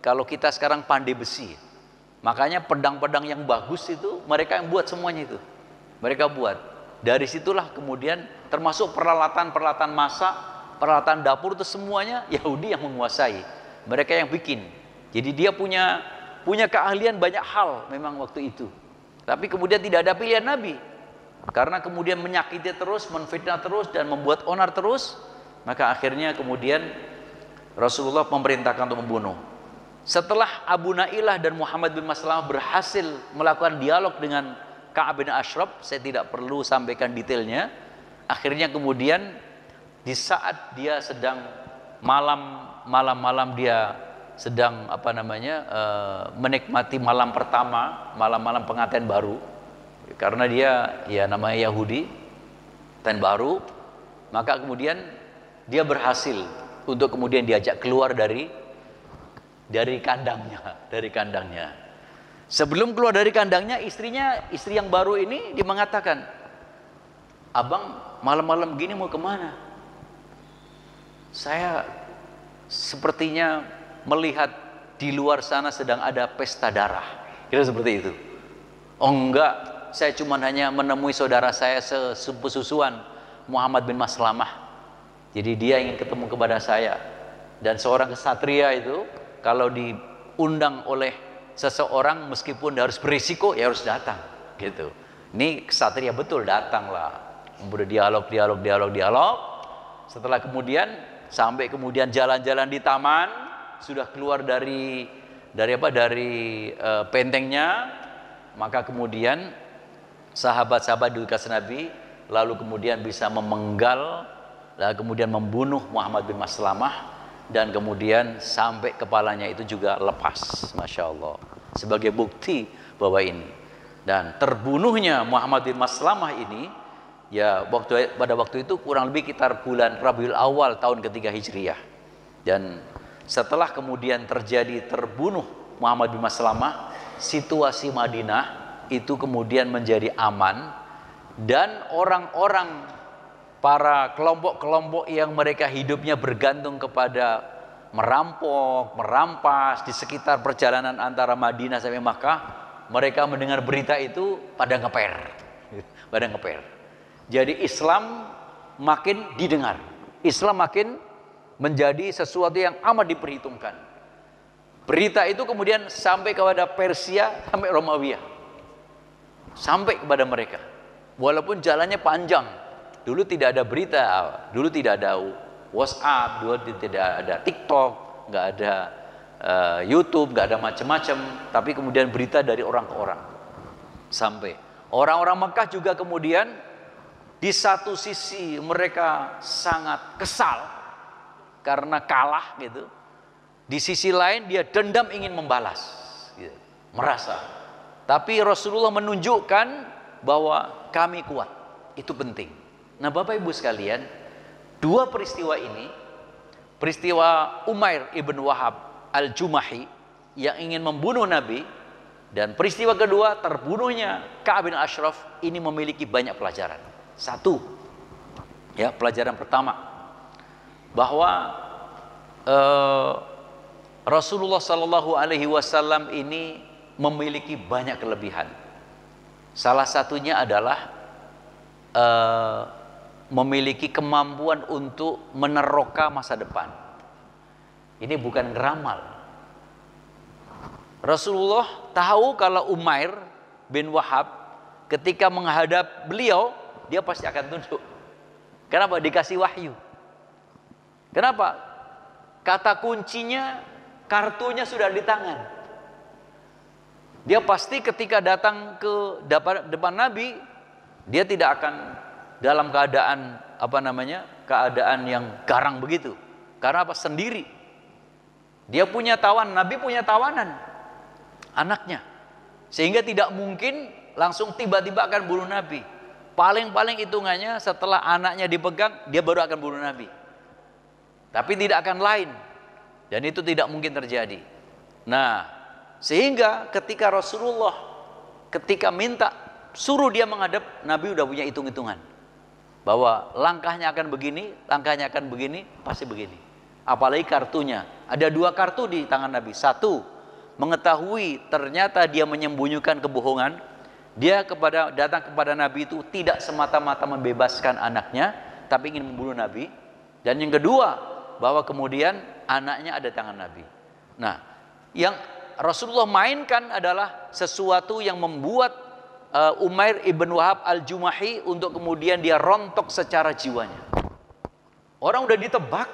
kalau kita sekarang pandai besi. Makanya pedang-pedang yang bagus itu mereka yang buat semuanya itu. Mereka buat. Dari situlah kemudian termasuk peralatan-peralatan masak, peralatan dapur itu semuanya Yahudi yang menguasai. Mereka yang bikin. Jadi dia punya keahlian banyak hal memang waktu itu. Tapi kemudian tidak ada pilihan Nabi. Karena kemudian menyakiti terus, menfitnah terus, dan membuat onar terus, maka akhirnya kemudian Rasulullah memerintahkan untuk membunuh. Setelah Abu Nailah dan Muhammad bin Maslamah berhasil melakukan dialog dengan Ka'ab bin Ashraf, saya tidak perlu sampaikan detailnya. Akhirnya kemudian di saat dia sedang malam dia sedang menikmati malam pertama, malam pengantin baru, karena dia ya namanya Yahudi, pengantin baru, maka kemudian dia berhasil untuk kemudian diajak keluar dari kandangnya. Sebelum keluar dari kandangnya, istri yang baru ini dia mengatakan, "Abang malam-malam gini mau kemana? Saya sepertinya melihat di luar sana sedang ada pesta darah." Kira seperti itu. "Oh enggak, saya cuma hanya menemui saudara saya sesusuan, Muhammad bin Maslamah. Jadi dia ingin ketemu kepada saya." Dan seorang kesatria itu kalau diundang oleh seseorang meskipun harus berisiko ya harus datang gitu. Ini kesatria betul, datanglah. Kemudian dialog. Setelah kemudian sampai kemudian jalan-jalan di taman, sudah keluar dari bentengnya, maka kemudian sahabat-sahabat dikasih Nabi lalu kemudian bisa memenggal, lalu kemudian membunuh Muhammad bin Maslamah, dan kemudian sampai kepalanya itu juga lepas, Masya Allah, sebagai bukti bahwa ini. Dan terbunuhnya Muhammad bin Maslamah ini ya pada waktu itu kurang lebih sekitar bulan Rabiul Awal tahun ketiga Hijriah. Dan setelah kemudian terbunuh Muhammad bin Maslamah, situasi Madinah itu kemudian menjadi aman, dan orang-orang, para kelompok-kelompok yang mereka hidupnya bergantung kepada merampok, merampas di sekitar perjalanan antara Madinah sampai Makkah, mereka mendengar berita itu pada ngeper. Jadi Islam makin didengar, Islam makin menjadi sesuatu yang amat diperhitungkan. Berita itu kemudian sampai kepada Persia, sampai Romawiya, sampai kepada mereka. Walaupun jalannya panjang. Dulu tidak ada berita, dulu tidak ada WhatsApp, dulu tidak ada TikTok, nggak ada YouTube, nggak ada macam-macam. Tapi kemudian berita dari orang ke orang. Sampai orang-orang Mekah juga kemudian di satu sisi mereka sangat kesal karena kalah gitu. Di sisi lain dia dendam ingin membalas, gitu, merasa. Tapi Rasulullah menunjukkan bahwa kami kuat, itu penting. Nah Bapak Ibu sekalian, dua peristiwa ini, peristiwa Umair ibn Wahab al-Jumahi yang ingin membunuh Nabi, dan peristiwa kedua terbunuhnya Ka'ab bin Ashraf, ini memiliki banyak pelajaran. Satu, ya, pelajaran pertama, bahwa Rasulullah Shallallahu Alaihi Wasallam ini memiliki banyak kelebihan. Salah satunya adalah memiliki kemampuan untuk meneroka masa depan. Ini bukan ngeramal. Rasulullah tahu kalau Umair bin Wahab ketika menghadap beliau, dia pasti akan tunduk. Kenapa? Dikasih wahyu. Kenapa? Kata kuncinya, kartunya sudah di tangan. Dia pasti ketika datang ke depan Nabi, dia tidak akan dalam keadaan keadaan yang garang begitu. Karena apa? Sendiri. Dia punya tawanan, Nabi punya tawanan. anaknya. Sehingga tidak mungkin langsung tiba-tiba akan bunuh Nabi. Paling-paling hitungannya setelah anaknya dipegang, dia baru akan bunuh Nabi. Tapi tidak akan lain. Dan itu tidak mungkin terjadi. Nah, sehingga ketika Rasulullah ketika minta suruh dia menghadap, Nabi udah punya hitung-hitungan. Bahwa langkahnya akan begini, pasti begini. Apalagi kartunya. Ada 2 kartu di tangan Nabi. 1, mengetahui ternyata dia menyembunyikan kebohongan. Dia datang kepada Nabi itu tidak semata-mata membebaskan anaknya, tapi ingin membunuh Nabi. Dan yang kedua, bahwa kemudian anaknya ada di tangan Nabi. Nah, yang Rasulullah mainkan adalah sesuatu yang membuat Umair ibn Wahab al-Jumahi untuk kemudian dia rontok secara jiwanya. Orang udah ditebak,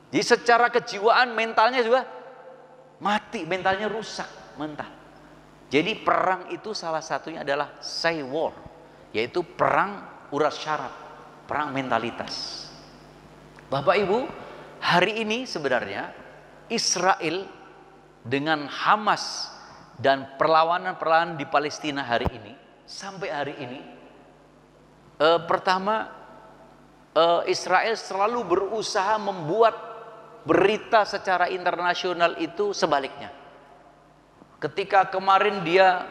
jadi secara kejiwaan mentalnya juga mati, mentalnya rusak mental. Jadi perang itu salah satunya adalah say war, yaitu perang urat syaraf, perang mentalitas. Bapak Ibu, hari ini sebenarnya Israel dengan Hamas dan perlawanan di Palestina hari ini, sampai hari ini, pertama Israel selalu berusaha membuat berita secara internasional itu sebaliknya. Ketika kemarin dia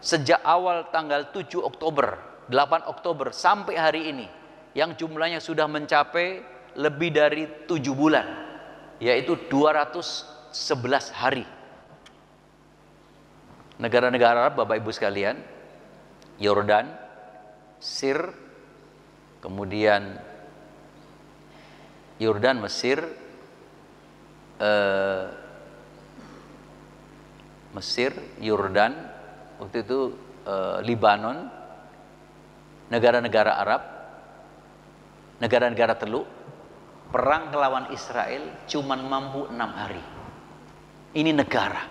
sejak awal tanggal 7 Oktober, 8 Oktober sampai hari ini, yang jumlahnya sudah mencapai lebih dari 7 bulan, yaitu 211 hari. Negara-negara Arab, Bapak Ibu sekalian, Yordan, Mesir, kemudian Yordan, Mesir, Yordan, waktu itu Libanon, negara-negara Arab, negara-negara Teluk, perang melawan Israel cuman mampu 6 hari. Ini negara,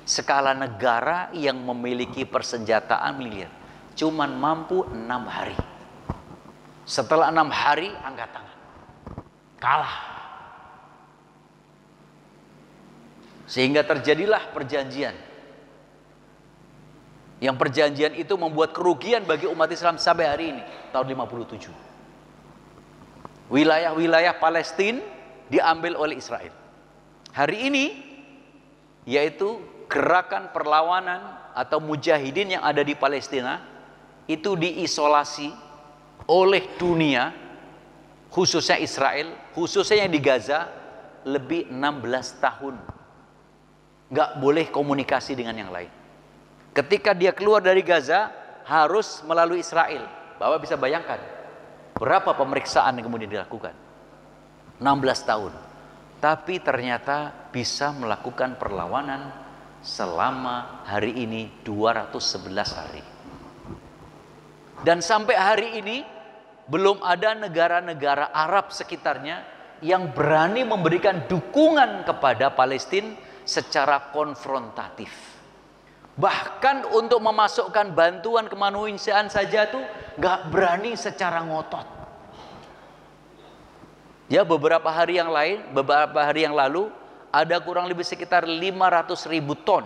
skala negara yang memiliki persenjataan miliar, cuman mampu 6 hari. Setelah 6 hari angkat tangan, kalah. Sehingga terjadilah perjanjian. Yang perjanjian itu membuat kerugian bagi umat Islam sampai hari ini, tahun 57. Wilayah-wilayah Palestina diambil oleh Israel. Hari ini, yaitu gerakan perlawanan atau mujahidin yang ada di Palestina, itu diisolasi oleh dunia, khususnya Israel, khususnya yang di Gaza, lebih 16 tahun. Nggak boleh komunikasi dengan yang lain. Ketika dia keluar dari Gaza, harus melalui Israel. Bapak bisa bayangkan berapa pemeriksaan yang kemudian dilakukan. 16 tahun. Tapi ternyata bisa melakukan perlawanan selama hari ini 211 hari. Dan sampai hari ini belum ada negara-negara Arab sekitarnya yang berani memberikan dukungan kepada Palestina secara konfrontatif. Bahkan untuk memasukkan bantuan kemanusiaan saja tuh gak berani secara ngotot. Ya, beberapa hari yang lalu ada kurang lebih sekitar 500.000 ton,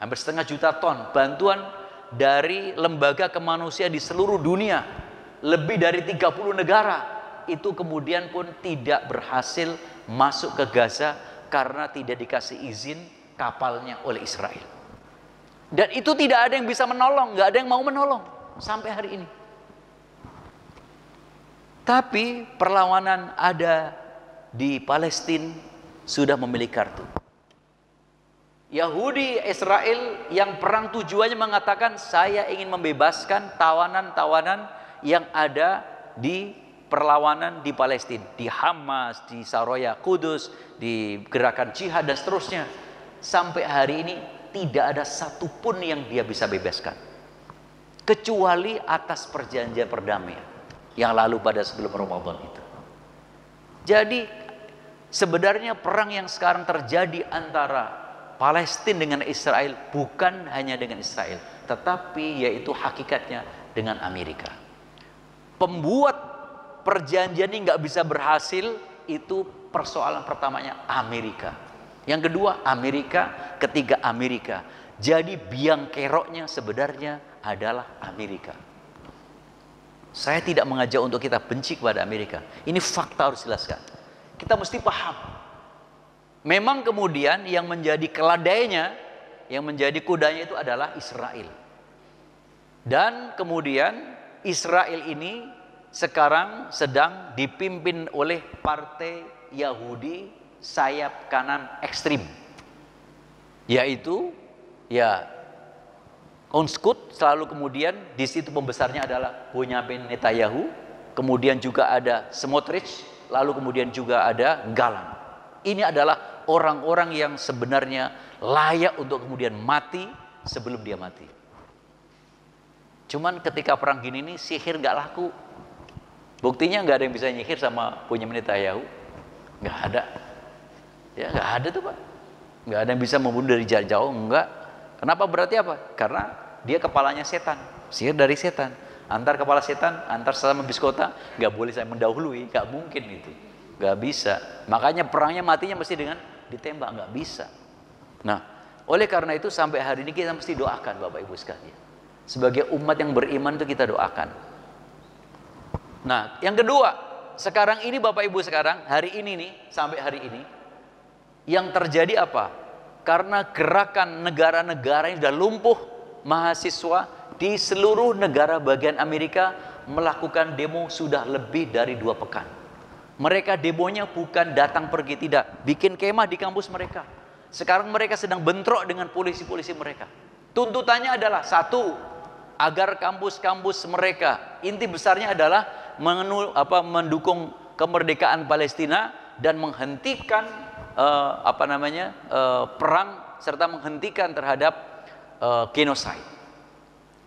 hampir setengah juta ton bantuan dari lembaga kemanusiaan di seluruh dunia, lebih dari 30 negara, itu kemudian pun tidak berhasil masuk ke Gaza karena tidak dikasih izin kapalnya oleh Israel. Dan itu tidak ada yang bisa menolong, nggak ada yang mau menolong sampai hari ini. Tapi perlawanan ada di Palestina sudah memiliki kartu. Yahudi Israel yang perang tujuannya mengatakan, saya ingin membebaskan tawanan-tawanan yang ada di perlawanan di Palestina, di Hamas, di Saroya Kudus, di gerakan jihad dan seterusnya. Sampai hari ini tidak ada satupun yang dia bisa bebaskan, kecuali atas perjanjian perdamaian yang lalu pada sebelum Ramadan itu. Jadi sebenarnya perang yang sekarang terjadi antara Palestina dengan Israel bukan hanya dengan Israel, tetapi yaitu hakikatnya dengan Amerika. Pembuat perjanjian ini nggak bisa berhasil, itu persoalan pertamanya Amerika. Yang kedua Amerika, ketiga Amerika. Jadi biang keroknya sebenarnya adalah Amerika. Saya tidak mengajak untuk kita benci kepada Amerika. Ini fakta harus jelaskan. Kita mesti paham. Memang kemudian yang menjadi keledainya, yang menjadi kudanya itu adalah Israel. Dan kemudian Israel ini sekarang sedang dipimpin oleh partai Yahudi sayap kanan ekstrim. Yaitu Onskut, selalu kemudian di situ pembesarnya adalah Benyamin Netanyahu, kemudian juga ada Smotrich, lalu kemudian juga ada Galan. Ini adalah orang-orang yang sebenarnya layak untuk kemudian mati sebelum dia mati. Cuman ketika perang gini nih sihir nggak laku. Buktinya nggak ada yang bisa nyihir sama Benyamin Netanyahu, nggak ada. Ya nggak ada tuh Pak. Nggak ada yang bisa membunuh dari jarak jauh, enggak. Kenapa? Berarti apa? Karena dia kepalanya setan, sihir dari setan. Antar kepala setan, antar sesama biskota, nggak boleh saya mendahului, nggak mungkin itu, nggak bisa. Makanya perangnya matinya mesti dengan ditembak, nggak bisa. Nah, oleh karena itu sampai hari ini kita mesti doakan Bapak Ibu sekalian. Sebagai umat yang beriman itu kita doakan. Nah, yang kedua, sekarang ini Bapak Ibu sekarang hari ini nih sampai hari ini yang terjadi apa? Karena gerakan negara-negara yang sudah lumpuh, mahasiswa di seluruh negara bagian Amerika melakukan demo sudah lebih dari 2 pekan. Mereka demonya bukan datang pergi, tidak, bikin kemah di kampus mereka. Sekarang mereka sedang bentrok dengan polisi-polisi mereka. Tuntutannya adalah satu, agar kampus-kampus mereka, inti besarnya adalah mendukung kemerdekaan Palestina dan menghentikan perang serta menghentikan terhadap genocide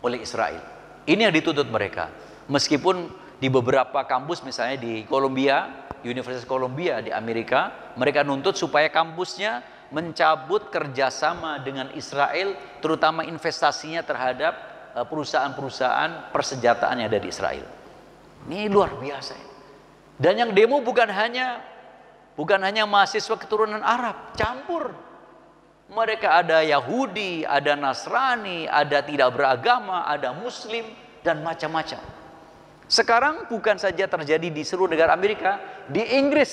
oleh Israel. Ini yang dituntut mereka. Meskipun di beberapa kampus misalnya di Columbia, Universitas Columbia di Amerika, mereka nuntut supaya kampusnya mencabut kerjasama dengan Israel, terutama investasinya terhadap perusahaan-perusahaan persenjataan yang ada di Israel. Ini luar biasa. Dan yang demo bukan hanya mahasiswa keturunan Arab, campur. Mereka ada Yahudi, ada Nasrani, ada tidak beragama, ada Muslim, dan macam-macam. Sekarang bukan saja terjadi di seluruh negara Amerika, di Inggris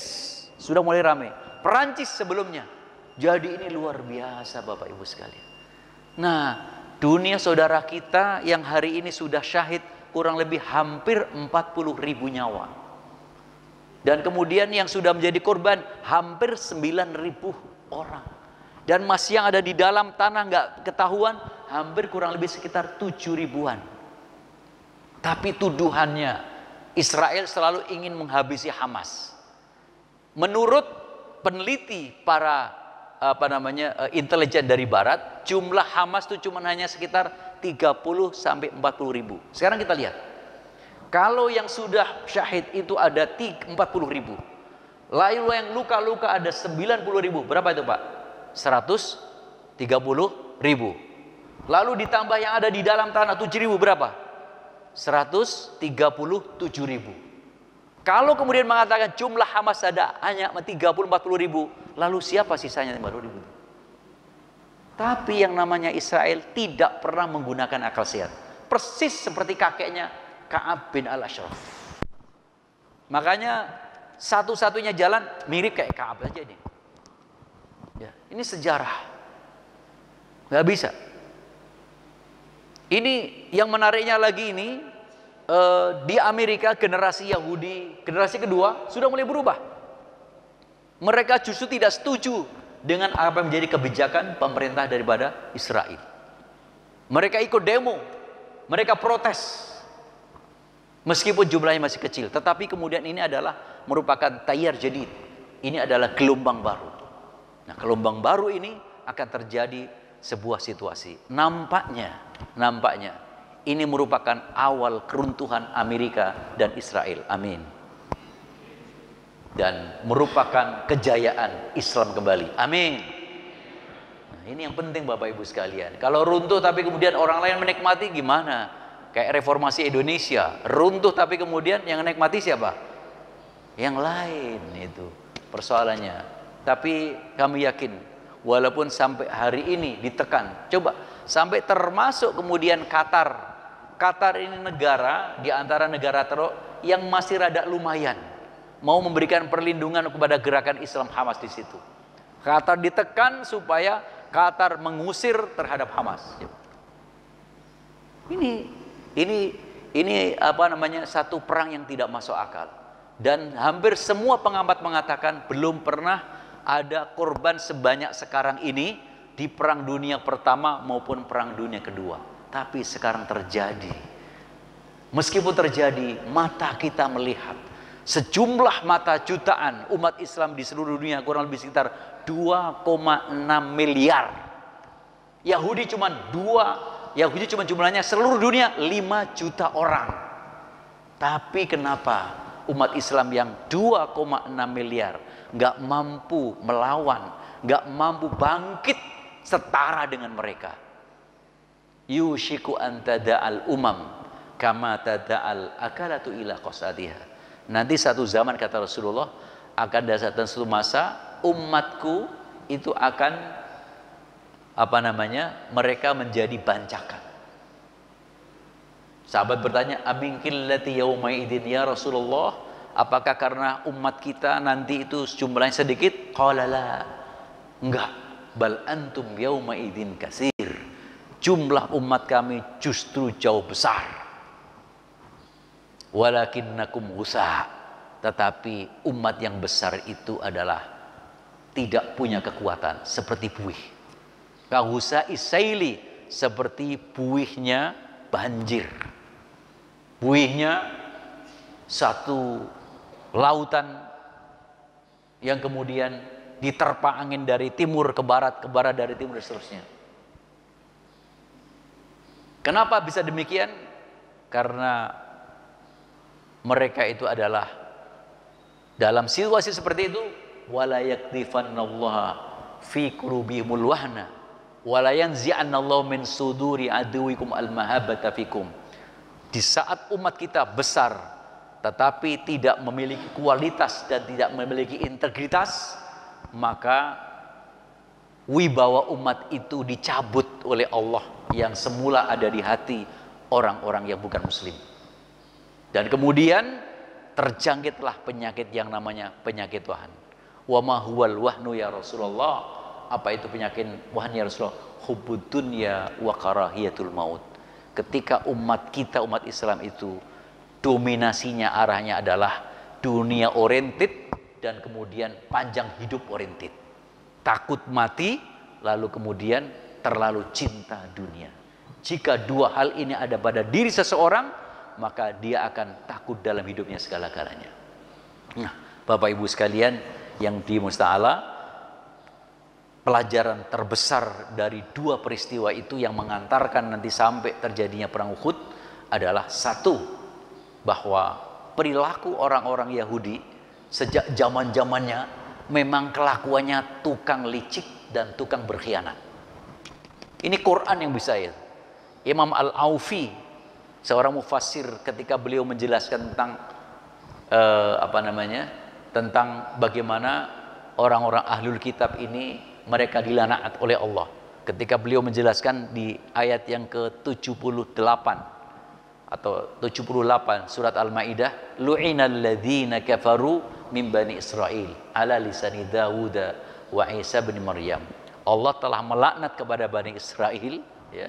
sudah mulai ramai, Perancis sebelumnya. Jadi ini luar biasa Bapak Ibu sekalian. Nah, dunia saudara kita yang hari ini sudah syahid kurang lebih hampir 40.000 nyawa. Dan kemudian yang sudah menjadi korban hampir 9.000 orang. Dan masih yang ada di dalam tanah nggak ketahuan hampir kurang lebih sekitar 7.000-an. Tapi tuduhannya Israel selalu ingin menghabisi Hamas. Menurut peneliti para intelijen dari Barat, jumlah Hamas itu cuma hanya sekitar 30 sampai 40.000. Sekarang kita lihat. Kalau yang sudah syahid itu ada 40.000, lalu yang luka-luka ada 90.000, berapa itu Pak? 130.000. Lalu ditambah yang ada di dalam tanah 7.000, berapa? 137.000. Kalau kemudian mengatakan jumlah Hamas ada hanya 30-40.000, lalu siapa sisanya 50.000? Tapi yang namanya Israel tidak pernah menggunakan akal sehat, persis seperti kakeknya Ka'ab bin al-Ashraf. Makanya satu-satunya jalan mirip kayak Ka'ab aja ini. Ya, ini sejarah. Nggak bisa. Ini yang menariknya lagi ini di Amerika generasi Yahudi, generasi kedua sudah mulai berubah. Mereka justru tidak setuju dengan apa yang menjadi kebijakan pemerintah daripada Israel. Mereka ikut demo, mereka protes. Meskipun jumlahnya masih kecil, tetapi kemudian ini adalah merupakan tayar jadid. Ini adalah gelombang baru. Nah, gelombang baru ini akan terjadi sebuah situasi. Nampaknya ini merupakan awal keruntuhan Amerika dan Israel. Amin. Dan merupakan kejayaan Islam kembali. Amin. Nah, ini yang penting Bapak Ibu sekalian. Kalau runtuh tapi kemudian orang lain menikmati gimana? Kayak reformasi Indonesia, runtuh tapi kemudian yang menikmati siapa? Yang lain, itu persoalannya. Tapi kami yakin walaupun sampai hari ini ditekan. Coba, sampai termasuk kemudian Qatar. Qatar ini negara di antara negara yang masih rada lumayan mau memberikan perlindungan kepada gerakan Islam Hamas di situ. Qatar ditekan supaya Qatar mengusir terhadap Hamas. Ini apa namanya, satu perang yang tidak masuk akal. Dan hampir semua pengamat mengatakan belum pernah ada korban sebanyak sekarang ini di perang dunia pertama maupun perang dunia kedua. Tapi sekarang terjadi. Meskipun terjadi, mata kita melihat sejumlah mata jutaan umat Islam di seluruh dunia, kurang lebih sekitar 2,6 miliar. Yahudi cuma jumlahnya seluruh dunia 5 juta orang. Tapi kenapa umat Islam yang 2,6 miliar nggak mampu melawan, nggak mampu bangkit setara dengan mereka? Yushiku an tada'al umam kama tada'al akalatu ila qasadiha. Nanti satu zaman, kata Rasulullah, akan datang satu masa umatku itu akan mereka menjadi bancakan. Sahabat bertanya, aminkillati yauma idin ya Rasulullah, apakah karena umat kita nanti itu jumlahnya sedikit? Qala la, enggak, bal antum yauma idin kasir, jumlah umat kami justru jauh besar. Walakinnakum ghusa, tetapi umat yang besar itu adalah tidak punya kekuatan seperti buih. Kahusa isaili, seperti buihnya banjir. Buihnya satu lautan yang kemudian diterpa angin dari timur ke barat dari timur, dan seterusnya. Kenapa bisa demikian? Karena mereka itu adalah dalam situasi seperti itu, wala yakdifannallaha fi qulubihimul wahna wala yanzi'annallahu min suduri aduwikum al-mahabbata fikum. Di saat umat kita besar tetapi tidak memiliki kualitas dan tidak memiliki integritas, maka wibawa umat itu dicabut oleh Allah yang semula ada di hati orang-orang yang bukan muslim. Dan kemudian terjangkitlah penyakit yang namanya penyakit wahan. Wa ma huwal wahnu ya Rasulullah? Apa itu penyakit wahan ya Rasulullah? Hubbud dunya wa karahiyatul maut. Ketika umat kita, umat Islam itu dominasinya arahnya adalah dunia oriented dan kemudian panjang hidup oriented. Takut mati, lalu kemudian terlalu cinta dunia. Jika dua hal ini ada pada diri seseorang, maka dia akan takut dalam hidupnya segala-galanya. Nah, Bapak Ibu sekalian yang dimusta'ala, pelajaran terbesar dari dua peristiwa itu yang mengantarkan nanti sampai terjadinya perang Uhud adalah satu, bahwa perilaku orang-orang Yahudi sejak zaman-zamannya memang kelakuannya tukang licik dan tukang berkhianat. Ini Quran yang bisa ya. Imam Al-Aufi, seorang mufassir, ketika beliau menjelaskan tentang tentang bagaimana orang-orang ahlul kitab ini mereka dilaknat oleh Allah. Ketika beliau menjelaskan di ayat yang ke-78 atau 78 surat Al-Maidah, lu'inal ladzina kafaru min bani Israil ala lisani Dawud wa Isa bin Maryam. Allah telah melaknat kepada Bani Israel, ya,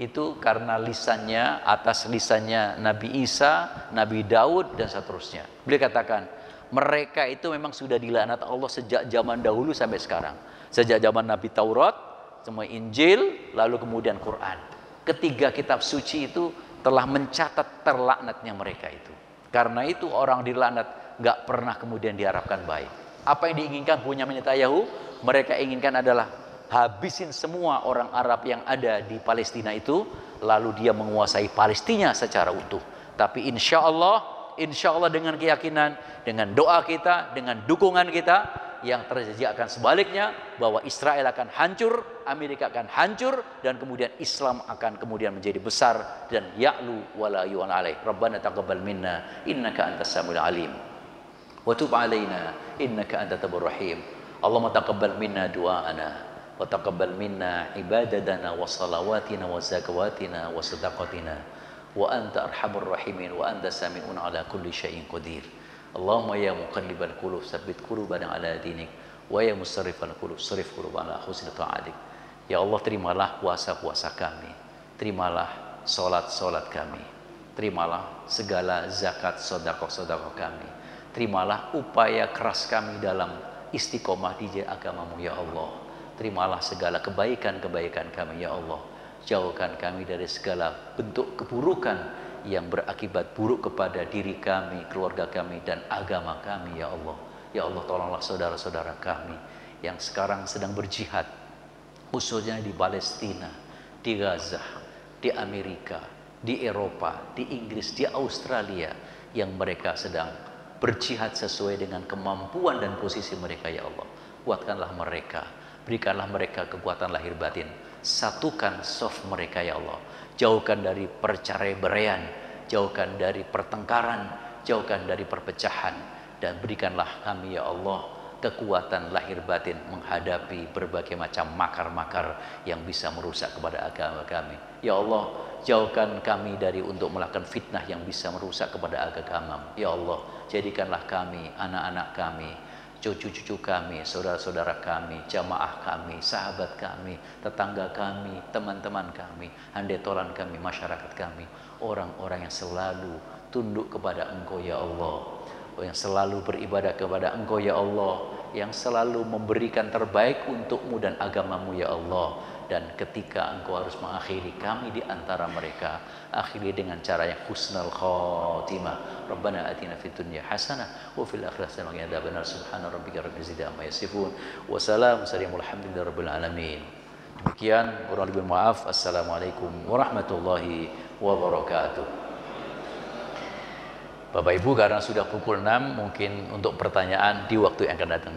itu karena lisannya, atas lisannya Nabi Isa, Nabi Daud dan seterusnya. Beliau katakan, mereka itu memang sudah dilaknat Allah sejak zaman dahulu sampai sekarang. Sejak zaman Nabi Taurat, semua Injil, lalu kemudian Quran. Ketiga kitab suci itu telah mencatat terlaknatnya mereka itu. Karena itu orang dilaknat gak pernah kemudian diharapkan baik. Apa yang diinginkan Bunyamin Netanyahu, mereka inginkan adalah habisin semua orang Arab yang ada di Palestina itu, lalu dia menguasai Palestina secara utuh. Tapi insya Allah dengan keyakinan, dengan doa kita, dengan dukungan kita, yang terjadi akan sebaliknya, bahwa Israel akan hancur, Amerika akan hancur, dan kemudian Islam akan kemudian menjadi besar dan ya'lu wala yu'an alaih. Rabbana taqabbal minna innaka antas samiul alim wa tub alaina innaka antat tawwabur rahim. Allahumma taqabbal minna du'aana wa taqabbal minna ibadatana wa salawatina wa zakawatina wa sadaqatina wa anta arhamur rahimin wa anta sami'un ala kulli syai'in qadir. Allahumma ya muqallibal qulub tsabbit qulubana ala dinik wa ya musarrifal qulub sarrif qulubana ala husni ta'atik. Ya Allah, terimalah puasa-puasa kami, terimalah salat-salat kami, terimalah segala zakat sedekah-sedekah kami, terimalah upaya keras kami dalam istiqomah di agamamu ya Allah. Terimalah segala kebaikan-kebaikan kami ya Allah. Jauhkan kami dari segala bentuk keburukan yang berakibat buruk kepada diri kami, keluarga kami, dan agama kami ya Allah. Ya Allah, tolonglah saudara-saudara kami yang sekarang sedang berjihad, khususnya di Palestina, di Gaza, di Amerika, di Eropa, di Inggris, di Australia, yang mereka sedang berjihad sesuai dengan kemampuan dan posisi mereka ya Allah. Kuatkanlah mereka, berikanlah mereka kekuatan lahir batin, satukan soft mereka ya Allah. Jauhkan dari perceraian, jauhkan dari pertengkaran, jauhkan dari perpecahan, dan berikanlah kami ya Allah kekuatan lahir batin menghadapi berbagai macam makar-makar yang bisa merusak kepada agama kami. Ya Allah, jauhkan kami dari untuk melakukan fitnah yang bisa merusak kepada agama. Ya Allah, jadikanlah kami, anak-anak kami, cucu-cucu kami, saudara-saudara kami, jamaah kami, sahabat kami, tetangga kami, teman-teman kami, handetolan kami, masyarakat kami, orang-orang yang selalu tunduk kepada Engkau ya Allah, yang selalu beribadah kepada Engkau ya Allah, yang selalu memberikan terbaik untukmu dan agamamu ya Allah. Dan ketika Engkau harus mengakhiri kami di antara mereka, akhiri dengan cara yang husnul khotimah. Rabbana atina fid dunya hasanah wa fil akhirati hasanah wa qina adzabannar. Subhana rabbika rabbil izzati amma yasifun wa salamun alhamdulillahi rabbil alamin. Demikian, kurang lebih maaf. Assalamualaikum warahmatullahi wabarakatuh. Bapak Ibu, karena sudah pukul 6, mungkin untuk pertanyaan di waktu yang akan datang.